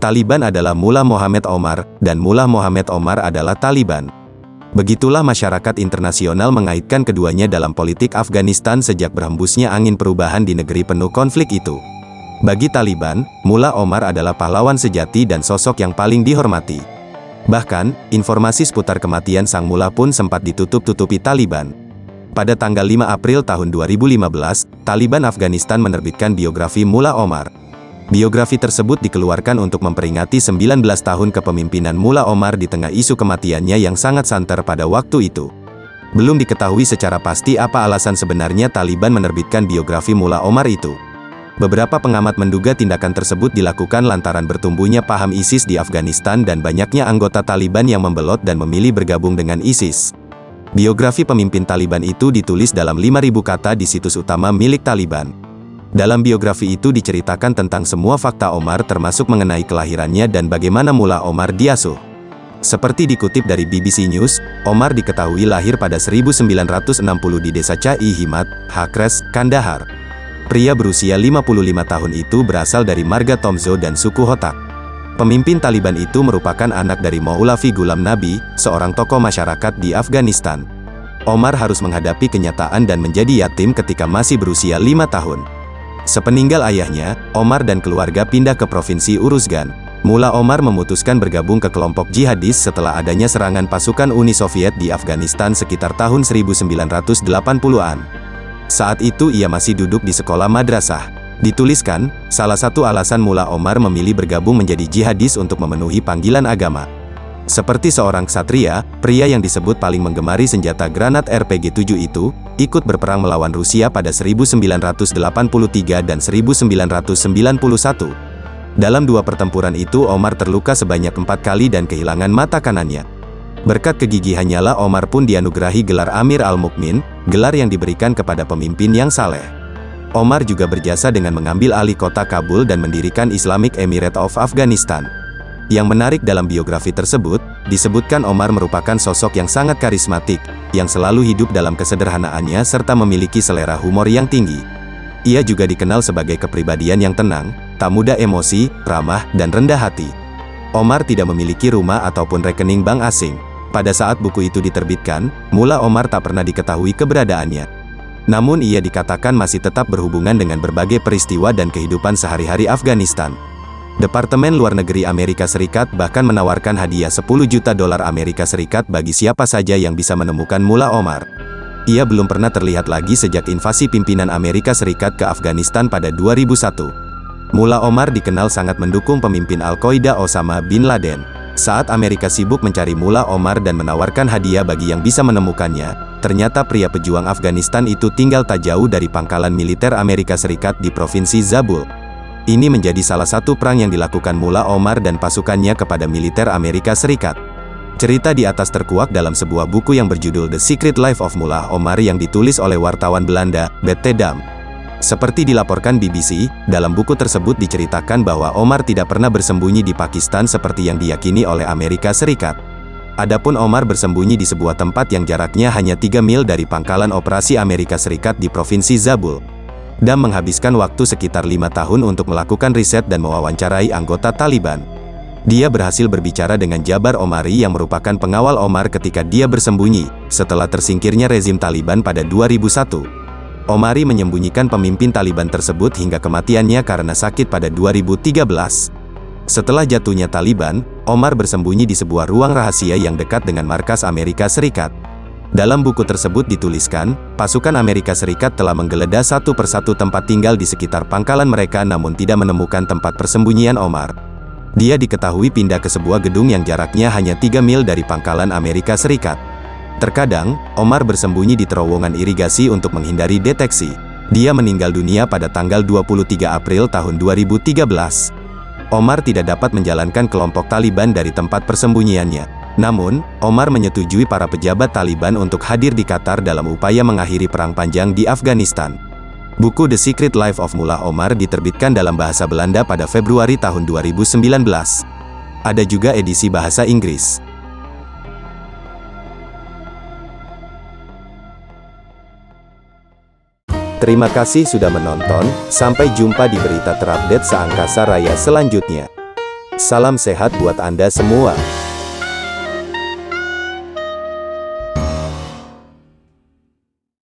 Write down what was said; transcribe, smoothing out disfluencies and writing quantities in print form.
Taliban adalah Mullah Mohammed Omar, dan Mullah Mohammed Omar adalah Taliban. Begitulah masyarakat internasional mengaitkan keduanya dalam politik Afghanistan sejak berhembusnya angin perubahan di negeri penuh konflik itu. Bagi Taliban, Mullah Omar adalah pahlawan sejati dan sosok yang paling dihormati. Bahkan, informasi seputar kematian sang Mullah pun sempat ditutup-tutupi Taliban. Pada tanggal 5 April tahun 2015, Taliban Afghanistan menerbitkan biografi Mullah Omar. Biografi tersebut dikeluarkan untuk memperingati 19 tahun kepemimpinan Mullah Omar di tengah isu kematiannya yang sangat santer pada waktu itu. Belum diketahui secara pasti apa alasan sebenarnya Taliban menerbitkan biografi Mullah Omar itu. Beberapa pengamat menduga tindakan tersebut dilakukan lantaran bertumbuhnya paham ISIS di Afghanistan dan banyaknya anggota Taliban yang membelot dan memilih bergabung dengan ISIS. Biografi pemimpin Taliban itu ditulis dalam 5.000 kata di situs utama milik Taliban. Dalam biografi itu diceritakan tentang semua fakta Omar termasuk mengenai kelahirannya dan bagaimana Mullah Omar diasuh. Seperti dikutip dari BBC News, Omar diketahui lahir pada 1960 di desa Cai-Himat, Hakres, Kandahar. Pria berusia 55 tahun itu berasal dari marga Tomzo dan suku Hotak. Pemimpin Taliban itu merupakan anak dari Maulavi Ghulam Nabi, seorang tokoh masyarakat di Afghanistan. Omar harus menghadapi kenyataan dan menjadi yatim ketika masih berusia 5 tahun. Sepeninggal ayahnya, Omar dan keluarga pindah ke provinsi Uruzgan. Mullah Omar memutuskan bergabung ke kelompok jihadis setelah adanya serangan pasukan Uni Soviet di Afghanistan sekitar tahun 1980-an. Saat itu ia masih duduk di sekolah madrasah. Dituliskan, salah satu alasan Mullah Omar memilih bergabung menjadi jihadis untuk memenuhi panggilan agama. Seperti seorang ksatria, pria yang disebut paling menggemari senjata granat RPG-7 itu, ikut berperang melawan Rusia pada 1983 dan 1991. Dalam dua pertempuran itu Omar terluka sebanyak 4 kali dan kehilangan mata kanannya. Berkat kegigihannya lah Omar pun dianugerahi gelar Amir al-Mukmin, gelar yang diberikan kepada pemimpin yang saleh. Omar juga berjasa dengan mengambil alih kota Kabul dan mendirikan Islamic Emirate of Afghanistan. Yang menarik dalam biografi tersebut, disebutkan Omar merupakan sosok yang sangat karismatik, yang selalu hidup dalam kesederhanaannya serta memiliki selera humor yang tinggi. Ia juga dikenal sebagai kepribadian yang tenang, tak mudah emosi, ramah, dan rendah hati. Omar tidak memiliki rumah ataupun rekening bank asing. Pada saat buku itu diterbitkan, Mullah Omar tak pernah diketahui keberadaannya. Namun ia dikatakan masih tetap berhubungan dengan berbagai peristiwa dan kehidupan sehari-hari Afghanistan. Departemen Luar Negeri Amerika Serikat bahkan menawarkan hadiah $10 juta Amerika Serikat bagi siapa saja yang bisa menemukan Mullah Omar. Ia belum pernah terlihat lagi sejak invasi pimpinan Amerika Serikat ke Afghanistan pada 2001. Mullah Omar dikenal sangat mendukung pemimpin Al-Qaeda Osama bin Laden. Saat Amerika sibuk mencari Mullah Omar dan menawarkan hadiah bagi yang bisa menemukannya, ternyata pria pejuang Afghanistan itu tinggal tak jauh dari pangkalan militer Amerika Serikat di Provinsi Zabul. Ini menjadi salah satu perang yang dilakukan Mullah Omar dan pasukannya kepada militer Amerika Serikat. Cerita di atas terkuak dalam sebuah buku yang berjudul The Secret Life of Mullah Omar yang ditulis oleh wartawan Belanda, Bert Tedam. Seperti dilaporkan BBC, dalam buku tersebut diceritakan bahwa Omar tidak pernah bersembunyi di Pakistan seperti yang diyakini oleh Amerika Serikat. Adapun Omar bersembunyi di sebuah tempat yang jaraknya hanya 3 mil dari pangkalan operasi Amerika Serikat di Provinsi Zabul. Dam menghabiskan waktu sekitar 5 tahun untuk melakukan riset dan mewawancarai anggota Taliban. Dia berhasil berbicara dengan Jabar Omari yang merupakan pengawal Omar ketika dia bersembunyi, setelah tersingkirnya rezim Taliban pada 2001. Omari menyembunyikan pemimpin Taliban tersebut hingga kematiannya karena sakit pada 2013. Setelah jatuhnya Taliban, Omar bersembunyi di sebuah ruang rahasia yang dekat dengan markas Amerika Serikat. Dalam buku tersebut dituliskan, pasukan Amerika Serikat telah menggeledah satu persatu tempat tinggal di sekitar pangkalan mereka namun tidak menemukan tempat persembunyian Omar. Dia diketahui pindah ke sebuah gedung yang jaraknya hanya 3 mil dari pangkalan Amerika Serikat. Terkadang, Omar bersembunyi di terowongan irigasi untuk menghindari deteksi. Dia meninggal dunia pada tanggal 23 April tahun 2013. Omar tidak dapat menjalankan kelompok Taliban dari tempat persembunyiannya. Namun, Omar menyetujui para pejabat Taliban untuk hadir di Qatar dalam upaya mengakhiri perang panjang di Afghanistan. Buku The Secret Life of Mullah Omar diterbitkan dalam bahasa Belanda pada Februari tahun 2019. Ada juga edisi bahasa Inggris. Terima kasih sudah menonton, sampai jumpa di berita terupdate seangkasa raya selanjutnya. Salam sehat buat Anda semua.